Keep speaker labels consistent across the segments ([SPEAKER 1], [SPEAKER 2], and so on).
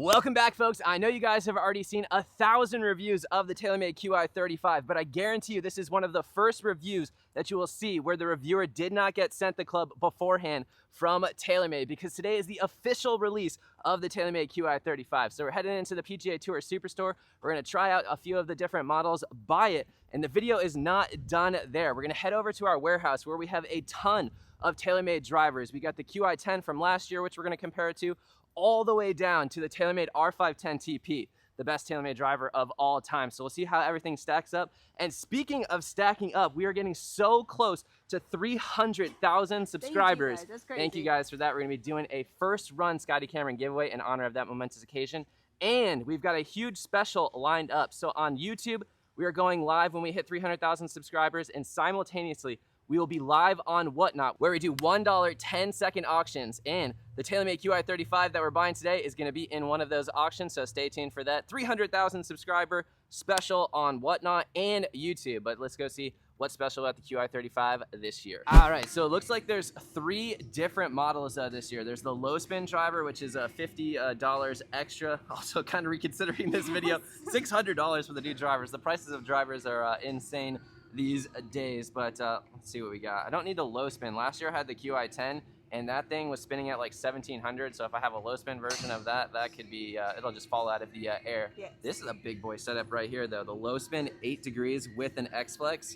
[SPEAKER 1] Welcome back, folks. I know you guys have already seen 1,000 reviews of the Taylormade Qi35, but I guarantee you this is one of the first reviews that you will see where the reviewer did not get sent the club beforehand from Taylormade, because today is the official release of the Taylormade Qi35. So we're heading into the PGA Tour Superstore. We're gonna try out a few of the different models, buy it, and the video is not done there. We're gonna head over to our warehouse where we have a ton of Taylormade drivers. We got the Qi10 from last year, which we're gonna compare it to, all the way down to the Taylormade R510 TP, the best Taylormade driver of all time. So we'll see how everything stacks up. And speaking of stacking up, we are getting so close to 300,000 subscribers. Thank you guys for that. We're gonna be doing a first run Scotty Cameron giveaway in honor of that momentous occasion. And we've got a huge special lined up. So on YouTube, we are going live when we hit 300,000 subscribers, and simultaneously, we will be live on Whatnot, where we do $1 10-second auctions. And the Taylormade Qi35 that we're buying today is gonna be in one of those auctions, so stay tuned for that. 300,000 subscriber special on Whatnot and YouTube. But let's go see what's special about the Qi35 this year. All right, so it looks like there's 3 different models this year. There's the low spin driver, which is $50 extra. Also kind of reconsidering this video, $600 for the new drivers. The prices of drivers are insane these days, but let's see what we got. I don't need the low spin. Last year I had the Qi10 and that thing was spinning at like 1700, so if I have a low spin version of that, that could be it'll just fall out of the air. Yes. This is a big boy setup right here though. The low spin 8 degrees with an X Flex.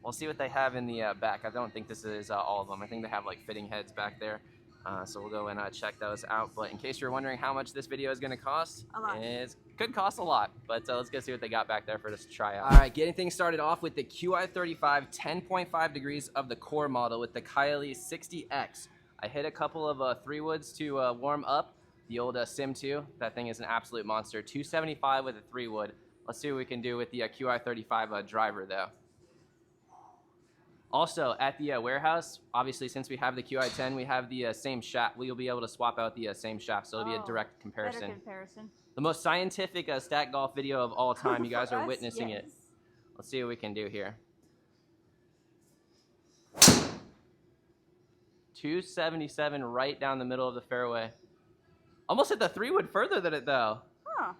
[SPEAKER 1] We'll see what they have in the back. I don't think this is all of them. I think they have like fitting heads back there. So we'll go and check those out. But in case you're wondering how much this video is going to cost, it could cost a lot. But let's go see what they got back there for us to try out. All right, getting things started off with the Qi35 10.5 degrees of the core model with the Kylie 60X. I hit a couple of 3 woods to warm up the old Sim 2. That thing is an absolute monster. 275 with a 3 wood. Let's see what we can do with the Qi35 driver though. Also, at the warehouse, obviously, since we have the Qi10, we have the same shaft. We'll be able to swap out the same shaft, so it'll be a direct comparison.
[SPEAKER 2] Better comparison.
[SPEAKER 1] The most scientific stack golf video of all time. You guys are witnessing it. Let's see what we can do here. 277 right down the middle of the fairway. Almost hit the 3 wood further than it, though.
[SPEAKER 2] Huh.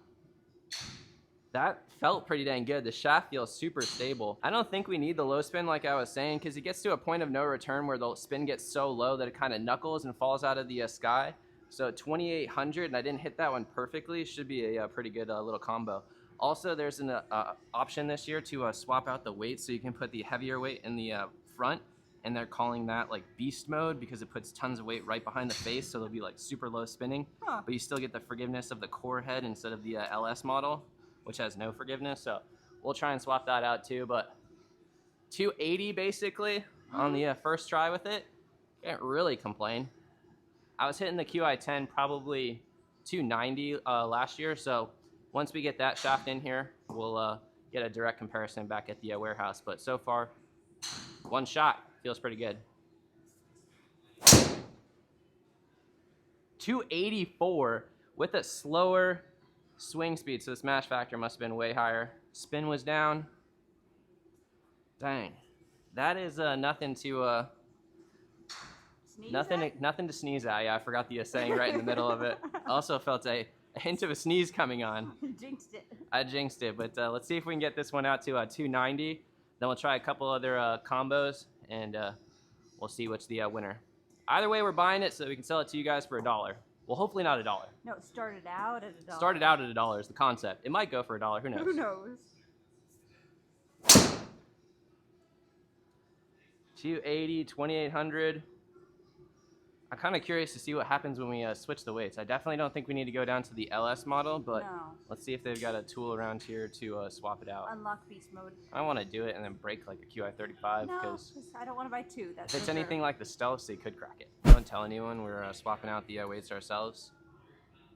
[SPEAKER 1] That felt pretty dang good. The shaft feels super stable. I don't think we need the low spin like I was saying, because it gets to a point of no return where the spin gets so low that it kind of knuckles and falls out of the sky. So 2800, and I didn't hit that one perfectly. Should be a pretty good little combo. Also, there's an option this year to swap out the weight, so you can put the heavier weight in the front, and they're calling that like beast mode because it puts tons of weight right behind the face, so they'll be like super low spinning, but you still get the forgiveness of the core head instead of the LS model, which has no forgiveness. So we'll try and swap that out too. But 280 basically on the first try with it. Can't really complain. I was hitting the Qi10 probably 290 last year. So once we get that shaft in here, we'll get a direct comparison back at the warehouse. But so far, one shot feels pretty good. 284 with a slower swing speed, so the smash factor must have been way higher. Spin was down. Dang, that is nothing to nothing to sneeze at. Yeah, I forgot the saying right in the middle of it. Also felt a hint of a sneeze coming on.
[SPEAKER 2] You jinxed it.
[SPEAKER 1] I jinxed it, but let's see if we can get this one out to 290. Then we'll try a couple other combos, and we'll see which the winner. Either way, we're buying it so we can sell it to you guys for $1. Well, hopefully not $1.
[SPEAKER 2] No, it started out at $1.
[SPEAKER 1] Started out at $1 is the concept. It might go for $1. Who knows?
[SPEAKER 2] Who knows?
[SPEAKER 1] 280, 2800. I'm kind of curious to see what happens when we switch the weights. I definitely don't think we need to go down to the LS model, but let's see if they've got a tool around here to swap it out.
[SPEAKER 2] Unlock beast mode.
[SPEAKER 1] I want to do it and then break like a Qi35 because
[SPEAKER 2] I don't want to buy 2. That's
[SPEAKER 1] if it's anything like the Stealth, they could crack it. Don't tell anyone we're swapping out the weights ourselves.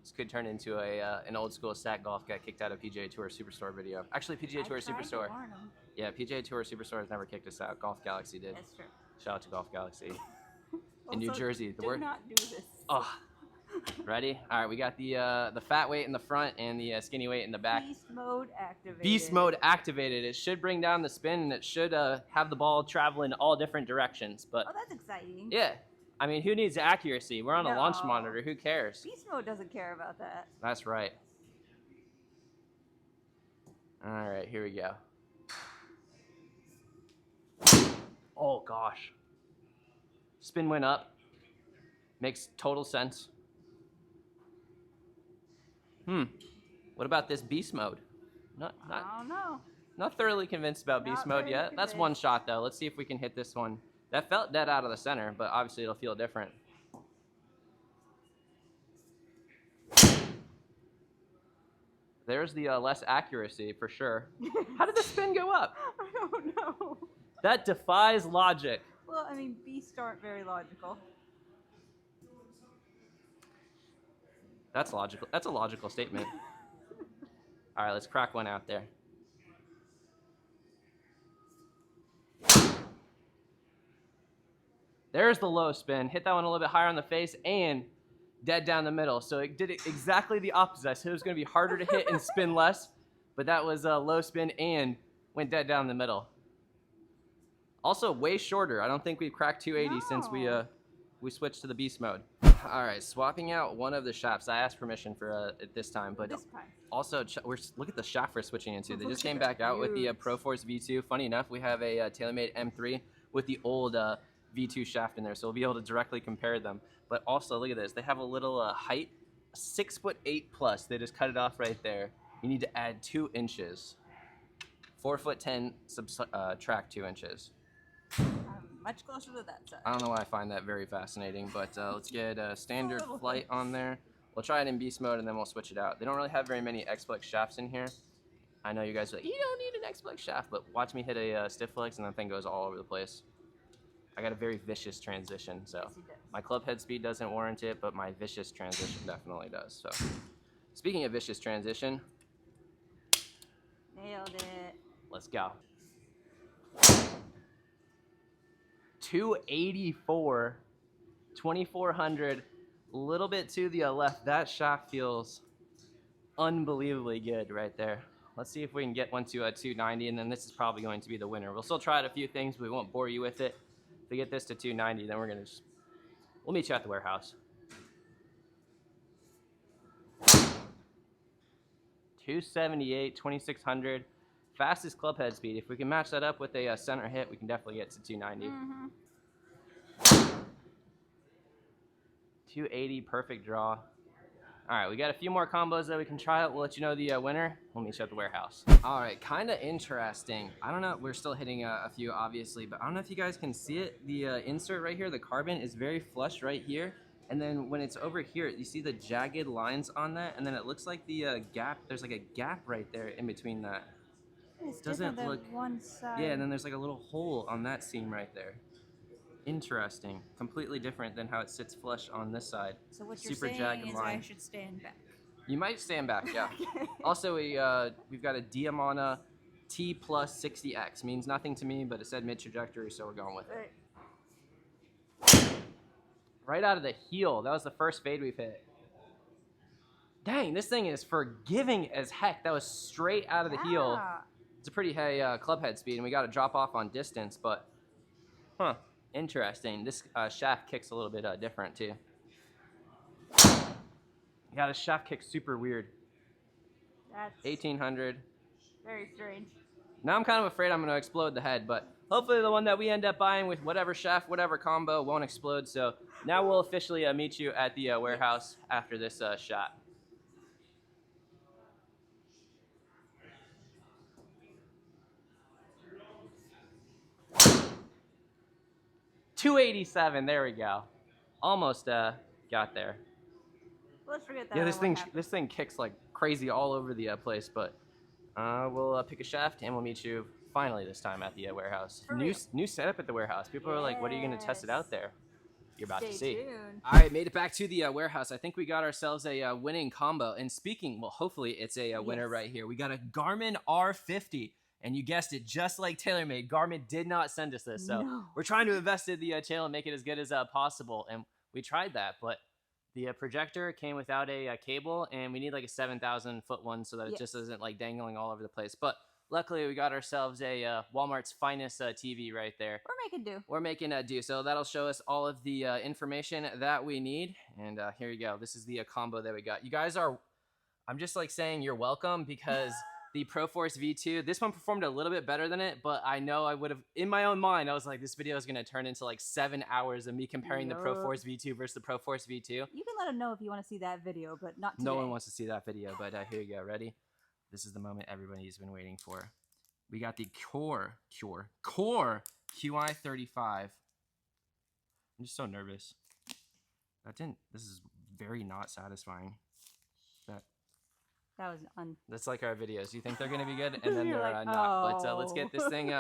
[SPEAKER 1] This could turn into an old school stack golf got kicked out of PGA Tour Superstore video. Actually, PGA Tour Superstore. Yeah, PGA Tour Superstore has never kicked us out. Golf Galaxy did.
[SPEAKER 2] That's true.
[SPEAKER 1] Shout out to Golf Galaxy. In New Jersey.
[SPEAKER 2] Do not do this.
[SPEAKER 1] Oh, ready? All right, we got the fat weight in the front and the skinny weight in the back.
[SPEAKER 2] Beast mode activated.
[SPEAKER 1] Beast mode activated. It should bring down the spin, and it should have the ball travel in all different directions. But
[SPEAKER 2] oh, that's exciting.
[SPEAKER 1] Yeah, I mean, who needs accuracy? We're on a launch
[SPEAKER 2] No.
[SPEAKER 1] monitor. Who cares?
[SPEAKER 2] Beast mode doesn't care about that.
[SPEAKER 1] That's right. All right, here we go. Oh, gosh. Spin went up. Makes total sense. What about this beast mode?
[SPEAKER 2] I don't know.
[SPEAKER 1] Not thoroughly convinced about beast
[SPEAKER 2] Not
[SPEAKER 1] mode
[SPEAKER 2] very
[SPEAKER 1] yet. That's one shot, though. Let's see if we can hit this one. That felt dead out of the center, but obviously it'll feel different. There's the less accuracy, for sure. How did the spin go up?
[SPEAKER 2] I don't know.
[SPEAKER 1] That defies logic.
[SPEAKER 2] Well, I mean, beasts aren't very logical.
[SPEAKER 1] That's logical. That's a logical statement. All right, let's crack one out there. There's the low spin. Hit that one a little bit higher on the face and dead down the middle. So it did exactly the opposite. I said it was going to be harder to hit and spin less, but that was a low spin and went dead down the middle. Also, way shorter. I don't think we've cracked 280 since we switched to the beast mode. All right, swapping out one of the shafts. I asked permission for it this time, but also look at the shaft we're switching into. They just came back out with the ProForce V2. Funny enough, we have a Taylormade M3 with the old V2 shaft in there, so we'll be able to directly compare them. But also, look at this. They have a little height, 6'8" plus. They just cut it off right there. You need to add 2 inches. 4'10", subtract 2 inches.
[SPEAKER 2] Much closer to that side.
[SPEAKER 1] I don't know why I find that very fascinating, but let's get a standard flight on there. We'll try it in beast mode, and then we'll switch it out. They don't really have very many X-Flex shafts in here. I know you guys are like, you don't need an X-Flex shaft, but watch me hit a stiff flex, and that thing goes all over the place. I got a very vicious transition, so my club head speed doesn't warrant it, but my vicious transition definitely does. So, speaking of vicious transition,
[SPEAKER 2] nailed it.
[SPEAKER 1] Let's go. 284, 2400, a little bit to the left. That shaft feels unbelievably good right there. Let's see if we can get one to 290, and then this is probably going to be the winner. We'll still try out a few things, but we won't bore you with it. If we get this to 290, then we'll meet you at the warehouse. 278, 2600. Fastest club head speed. If we can match that up with a center hit, we can definitely get to 290. 280, perfect draw. All right, we got a few more combos that we can try out. We'll let you know the winner. We'll meet you at the warehouse. All right, kind of interesting. I don't know, we're still hitting a few obviously, but I don't know if you guys can see it. The insert right here, the carbon is very flush right here. And then when it's over here, you see the jagged lines on that, and then it looks like the gap, there's like a gap right there in between that.
[SPEAKER 2] It's
[SPEAKER 1] doesn't
[SPEAKER 2] different
[SPEAKER 1] look
[SPEAKER 2] than one side.
[SPEAKER 1] Yeah, and then there's like a little hole on that seam right there. Interesting. Completely different than how it sits flush on this side.
[SPEAKER 2] So what
[SPEAKER 1] Super
[SPEAKER 2] you're saying
[SPEAKER 1] jagged
[SPEAKER 2] is
[SPEAKER 1] line.
[SPEAKER 2] I should stand back.
[SPEAKER 1] You might stand back, yeah.
[SPEAKER 2] Okay.
[SPEAKER 1] Also, we've got a Diamana T plus 60X. Means nothing to me, but it said mid trajectory, so we're going with it. Right out of the heel. That was the first fade we've hit. Dang, this thing is forgiving as heck. That was straight out of the heel. It's a pretty high club head speed, and we got to drop off on distance, but interesting. This shaft kicks a little bit different too. Yeah, the shaft kick's super weird.
[SPEAKER 2] That's
[SPEAKER 1] 1800.
[SPEAKER 2] very strange.
[SPEAKER 1] Now I'm kind of afraid I'm going to explode the head, but hopefully the one that we end up buying with whatever shaft, whatever combo won't explode. So now we'll officially meet you at the warehouse after this shot. $287, there we go. Almost got there.
[SPEAKER 2] Let's forget that.
[SPEAKER 1] Yeah, this thing kicks like crazy all over the place, but we'll pick a shaft and we'll meet you finally this time at the warehouse. New setup at the warehouse. People are like, "What are you going to test it out there?" You're about to see.
[SPEAKER 2] Tuned.
[SPEAKER 1] All right, made it back to the warehouse. I think we got ourselves a winning combo. And speaking, well, hopefully it's a winner right here. We got a Garmin R50. And you guessed it, just like Taylormade, Garmin did not send us this. So we're trying to invest in the channel and make it as good as possible. And we tried that, but the projector came without a cable, and we need like a 7,000 foot one so that it just isn't like dangling all over the place. But Luckily, we got ourselves a Walmart's finest TV right there.
[SPEAKER 2] We're making do.
[SPEAKER 1] We're making a do. So that'll show us all of the information that we need. And here you go. This is the combo that we got. You guys are, I'm just like saying you're welcome because the ProForce V2, this one performed a little bit better than it, but I know I would have, in my own mind, I was like, this video is going to turn into like 7 hours of me comparing the ProForce V2 versus the ProForce V2.
[SPEAKER 2] You can let them know if you want to see that video, but not today.
[SPEAKER 1] No one wants to see that video, but here you go. Ready? This is the moment everybody's been waiting for. We got the Core Qi35. I'm just so nervous. This is very not satisfying.
[SPEAKER 2] That was
[SPEAKER 1] That's like our videos. You think they're going to be good, and then they're
[SPEAKER 2] like,
[SPEAKER 1] not. But let's get this thing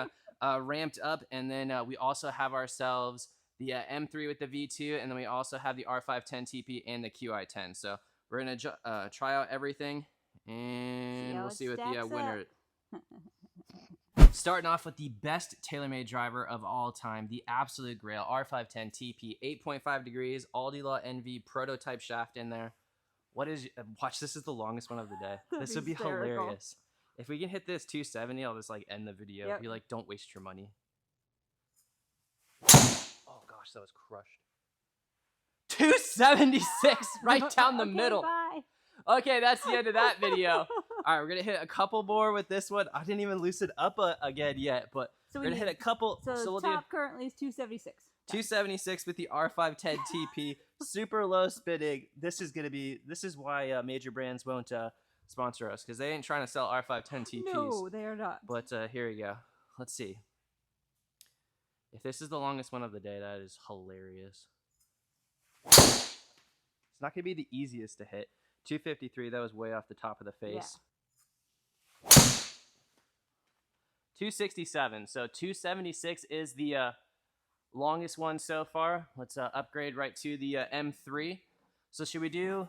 [SPEAKER 1] ramped up, and then we also have ourselves the M3 with the V2, and then we also have the R510 TP and the Qi10. So we're going to try out everything, and we'll see what the winner. Starting off with the best TaylorMade driver of all time, the absolute grail, R510 TP, 8.5 degrees, Aldi Law NV prototype shaft in there. Watch, this is the longest one of the day. This would be hilarious. If we can hit this 270, I'll just like end the video.
[SPEAKER 2] Yep.
[SPEAKER 1] Be like, don't waste your money. Oh gosh, that was crushed. 276 right down the middle.
[SPEAKER 2] Bye.
[SPEAKER 1] Okay, that's the end of that video. All right, we're gonna hit a couple more with this one. I didn't even loosen up again yet, but we're gonna hit a couple.
[SPEAKER 2] So
[SPEAKER 1] we'll
[SPEAKER 2] top currently is 276.
[SPEAKER 1] 276 with the R510 TP, super low spinning. This is why major brands won't sponsor us, because they ain't trying to sell R510 TPs.
[SPEAKER 2] No, they are not.
[SPEAKER 1] But here we go. Let's see. If this is the longest one of the day, that is hilarious. It's not gonna be the easiest to hit. 253, that was way off the top of the face. Yeah. 267, so 276 is the longest one so far. Let's upgrade right to the M3. So should we do,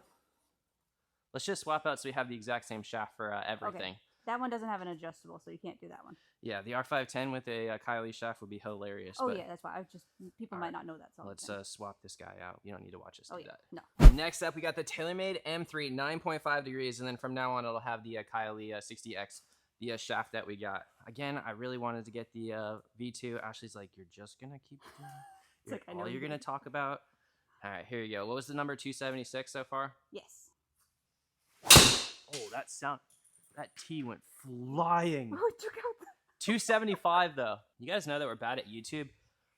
[SPEAKER 1] let's just swap out so we have the exact same shaft for everything.
[SPEAKER 2] Okay. That one doesn't have an adjustable, so you can't do that one.
[SPEAKER 1] Yeah, the R510 with a Kylie shaft would be hilarious.
[SPEAKER 2] Oh yeah, that's why. People might not know that. So
[SPEAKER 1] let's swap this guy out. You don't need to watch us do that.
[SPEAKER 2] No.
[SPEAKER 1] Next up, we got the Taylormade M3, 9.5 degrees, and then from now on, it'll have the Kylie 60X, the shaft that we got. Again, I really wanted to get the V2. Ashley's like, you're just gonna keep doing it?
[SPEAKER 2] Like,
[SPEAKER 1] all you're gonna talk about? All right, here you go. What was the number? 276 so far?
[SPEAKER 2] Yes.
[SPEAKER 1] Oh, that sound. That T went flying.
[SPEAKER 2] Oh, it took out the
[SPEAKER 1] 275 though. You guys know that we're bad at YouTube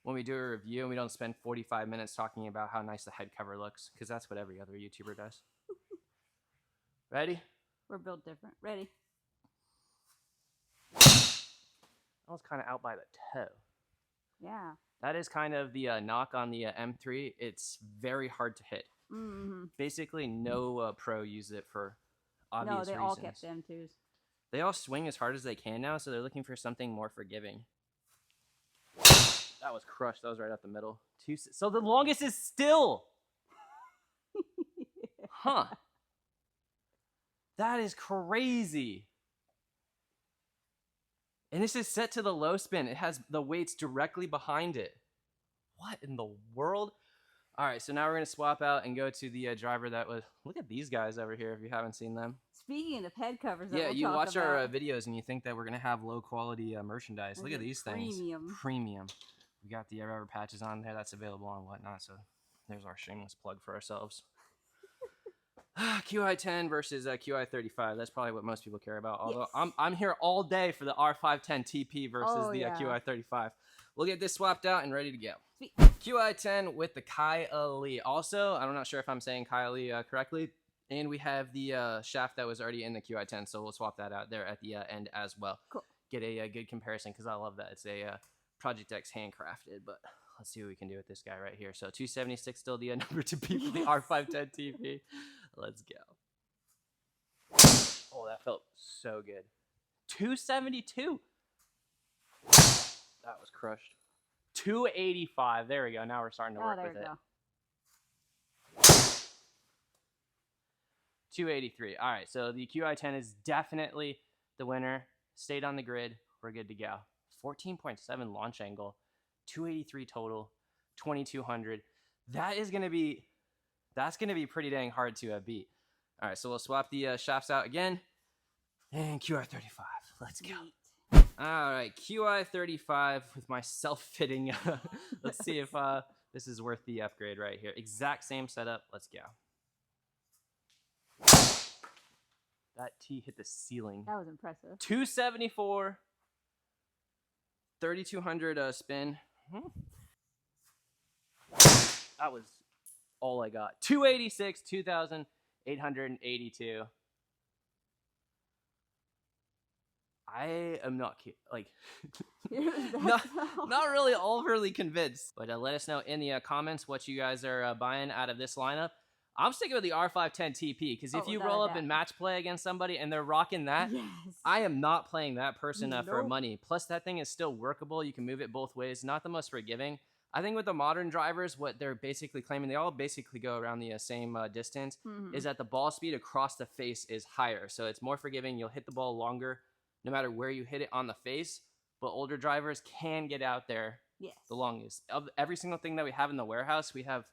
[SPEAKER 1] when we do a review and we don't spend 45 minutes talking about how nice the head cover looks, because that's what every other YouTuber does. Ready?
[SPEAKER 2] We're built different. Ready?
[SPEAKER 1] That was kind of out by the toe.
[SPEAKER 2] Yeah.
[SPEAKER 1] That is kind of the knock on the M3. It's very hard to hit.
[SPEAKER 2] Mm-hmm.
[SPEAKER 1] Basically, no pro uses it for obvious reasons.
[SPEAKER 2] No, they all kept M2s.
[SPEAKER 1] They all swing as hard as they can now, so they're looking for something more forgiving. That was crushed. That was right up the middle. So the longest is still. Huh. That is crazy. And this is set to the low spin. It has the weights directly behind it. What in the world? All right, so now we're going to swap out and go to the driver that was... Look at these guys over here if you haven't seen them.
[SPEAKER 2] Speaking of head covers,
[SPEAKER 1] yeah, you watch our videos and you think that we're going to have low-quality merchandise. Look at these things. Premium. We got the rubber patches on there. That's available on whatnot, so there's our shameless plug for ourselves. Qi10 versus Qi35. That's probably what most people care about. Although yes. I'm here all day for the R510 TP versus the Qi35. We'll get this swapped out and ready to go.
[SPEAKER 2] Sweet.
[SPEAKER 1] Qi10 with the Kylie. Also, I'm not sure if I'm saying Kylie correctly. And we have the shaft that was already in the Qi10, so we'll swap that out there at the end as well. Cool. Get a good comparison, because I love that. It's a Project X handcrafted, but let's see what we can do with this guy right here. So 276 still the number to beat for the R510 TP. Let's go. Oh, that felt so good. 272. That was crushed. 285. There we go. Now we're starting to work with it. 283. All right, so the Qi10 is definitely the winner. Stayed on the grid. We're good to go. 14.7 launch angle, 283 total, 2200. That's gonna be pretty dang hard to beat. All right, so we'll swap the shafts out again, and Qi35. Let's go. All right, QI35 with my self-fitting. Let's see if this is worth the upgrade right here. Exact same setup. Let's go. That T hit the ceiling.
[SPEAKER 2] That was impressive.
[SPEAKER 1] 274. 3,200 spin. That was all I got. 286, 2,882. I am not like not really overly convinced, but let us know in the comments what you guys are buying out of this lineup. I'm sticking with the R510 TP because if you roll up in match play against somebody and they're rocking that,
[SPEAKER 2] yes.
[SPEAKER 1] I am not playing that person for money. Plus, that thing is still workable. You can move it both ways. Not the most forgiving. I think with the modern drivers, what they're basically claiming, they all basically go around the same distance, is that the ball speed across the face is higher. So it's more forgiving. You'll hit the ball longer no matter where you hit it on the face. But older drivers can get out there the longest. Of every single thing that we have in the warehouse, we have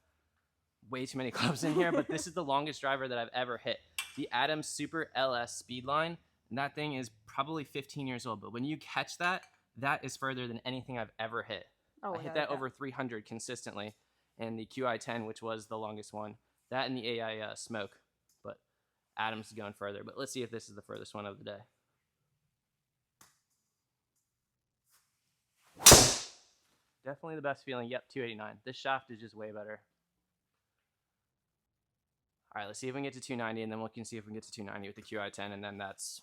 [SPEAKER 1] way too many clubs in here, but this is the longest driver that I've ever hit. The Adams Super LS Speedline, and that thing is probably 15 years old, but when you catch that, that is further than anything I've ever hit. I hit that over 300 consistently, and the QI10, which was the longest one, that and the AI Smoke, but Adams is going further. But let's see if this is the furthest one of the day. Definitely the best feeling. Yep, 289. This shaft is just way better. All right, let's see if we can get to 290, and then we can see if we can get to 290 with the QI10, and then that's...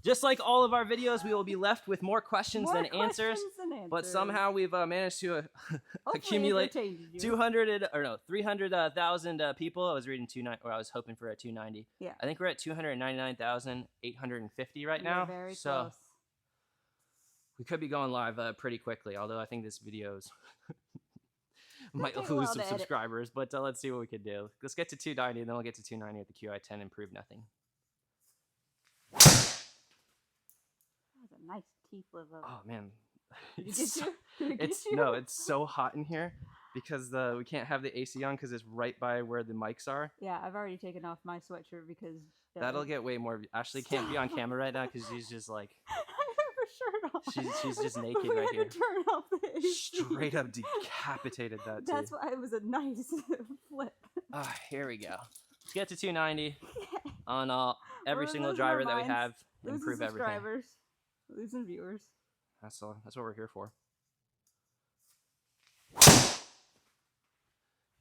[SPEAKER 1] just like all of our videos, we will be left with more questions than answers. But somehow we've managed to accumulate 300,000 people. I was reading 290, or I was hoping for a 290.
[SPEAKER 2] Yeah.
[SPEAKER 1] I think we're at 299,850 right now.
[SPEAKER 2] Very
[SPEAKER 1] so
[SPEAKER 2] close.
[SPEAKER 1] We could be going live pretty quickly, although I think this video's might lose some subscribers, but let's see what we could do. Let's get to 290, and then we'll get to 290 with the QI10 and prove nothing.
[SPEAKER 2] That was a nice T-flip.
[SPEAKER 1] Oh, man.
[SPEAKER 2] No,
[SPEAKER 1] it's so hot in here because we can't have the AC on because it's right by where the mics are.
[SPEAKER 2] Yeah, I've already taken off my sweatshirt because...
[SPEAKER 1] That'll get way more... Ashley can't be on camera right now because she's just like... She's just naked right here.
[SPEAKER 2] Turn off the AC.
[SPEAKER 1] Straight up decapitated that too.
[SPEAKER 2] That's why it was a nice flip.
[SPEAKER 1] Here we go. Let's get to 290 on every single driver that we have and improve everything.
[SPEAKER 2] Subscribers, losing viewers.
[SPEAKER 1] That's what we're here for.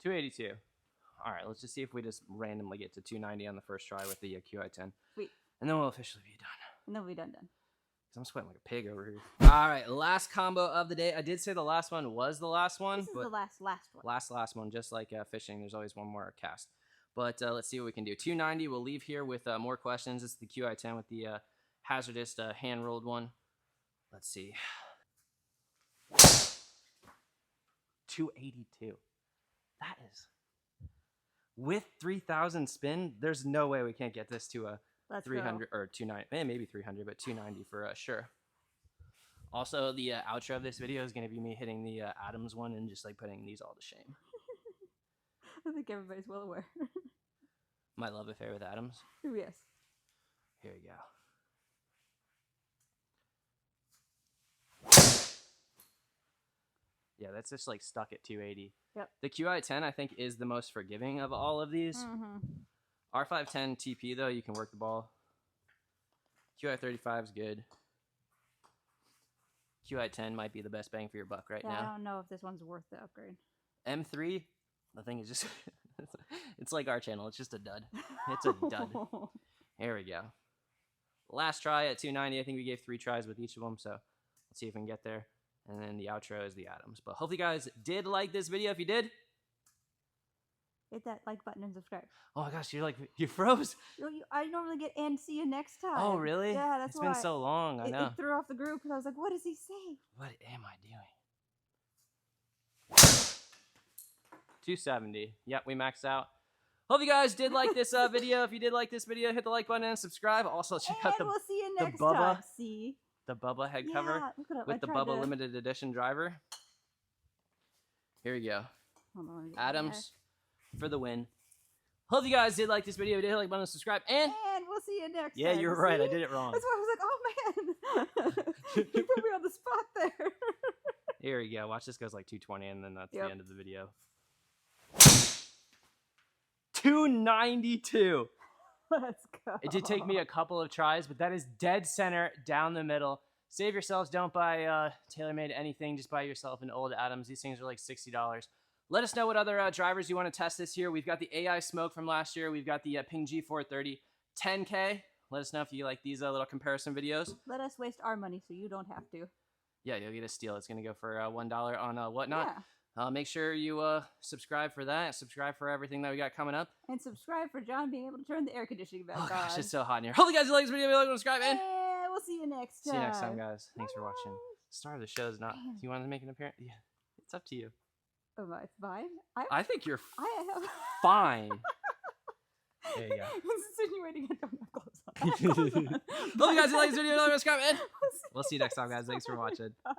[SPEAKER 1] 282. All right, let's just see if we just randomly get to 290 on the first try with the QI10.
[SPEAKER 2] Sweet.
[SPEAKER 1] And then we'll officially be done.
[SPEAKER 2] And then we'll be done.
[SPEAKER 1] I'm sweating like a pig over here. All right, last combo of the day. I did say the last one was the last one.
[SPEAKER 2] This is the last one.
[SPEAKER 1] Last one, just like fishing. There's always one more cast. But let's see what we can do. 290, we'll leave here with more questions. This is the QI10 with the hazardous hand-rolled one. Let's see. 282. That is... With 3,000 spin, there's no way we can't get this to a... 300 or 290, maybe 300, but 290 for sure. Also, the outro of this video is going to be me hitting the Adams one and just like putting these all to shame.
[SPEAKER 2] I think everybody's well aware.
[SPEAKER 1] My love affair with Adams.
[SPEAKER 2] Yes.
[SPEAKER 1] Here we go. Yeah, that's just like stuck at 280.
[SPEAKER 2] Yep.
[SPEAKER 1] The QI10 I think is the most forgiving of all of these. R510 TP, though, you can work the ball. QI35 is good. QI10 might be the best bang for your buck now.
[SPEAKER 2] I don't know if this one's worth the upgrade.
[SPEAKER 1] M3, the thing is just... it's like our channel. It's just a dud. It's a dud. Here we go. Last try at 290. I think we gave 3 tries with each of them, so let's see if we can get there. And then the outro is the Adams. But hopefully you guys did like this video. If you did...
[SPEAKER 2] hit that like button and subscribe.
[SPEAKER 1] Oh my gosh, you froze.
[SPEAKER 2] I normally get and see you next time.
[SPEAKER 1] Oh really?
[SPEAKER 2] Yeah, that's why.
[SPEAKER 1] It's been so long. I know.
[SPEAKER 2] It threw off the group because I was like, what does he say?
[SPEAKER 1] What am I doing? 270. Yep, we maxed out. Hope you guys did like this video. If you did like this video, hit the like button and subscribe. Also check out
[SPEAKER 2] we'll see you next time. See
[SPEAKER 1] the Bubba head cover with the Bubba limited edition driver. Here we go.
[SPEAKER 2] Hold on,
[SPEAKER 1] Adams for the win. Hope you guys did like this video. Hit the like button and subscribe. And
[SPEAKER 2] we'll see you next
[SPEAKER 1] yeah,
[SPEAKER 2] time.
[SPEAKER 1] you're right. I did it wrong.
[SPEAKER 2] That's why I was like, oh man. You put me on the spot there.
[SPEAKER 1] Here we go. Watch, this goes like 220, and then that's the end of the video. 292.
[SPEAKER 2] Let's go.
[SPEAKER 1] It did take me a couple of tries, but that is dead center down the middle. Save yourselves. Don't buy Taylormade anything. Just buy yourself an old Adams. These things are like $60. Let us know what other drivers you want to test this year. We've got the AI Smoke from last year. We've got the Ping G430 10K. Let us know if you like these little comparison videos.
[SPEAKER 2] Let us waste our money so you don't have to.
[SPEAKER 1] Yeah, you'll get a steal. It's going to go for $1 on Whatnot.
[SPEAKER 2] Yeah.
[SPEAKER 1] Make sure you subscribe for that. Subscribe for everything that we got coming up.
[SPEAKER 2] And subscribe for John being able to turn the air conditioning back on.
[SPEAKER 1] Gosh, it's so hot in here. Hope you guys like this video. Like and subscribe. And
[SPEAKER 2] we'll see you next time.
[SPEAKER 1] see you next time, guys. Thanks for watching. The star of the show is not.
[SPEAKER 2] Man.
[SPEAKER 1] You want to make an appearance? Yeah, it's up to you.
[SPEAKER 2] Am I fine?
[SPEAKER 1] I think you're
[SPEAKER 2] I have
[SPEAKER 1] fine. There you go.
[SPEAKER 2] Insinuating I don't have clothes on.
[SPEAKER 1] Hope you guys like this video. Like and subscribe. And we'll see you next time, guys. Thanks for watching.
[SPEAKER 2] Bye.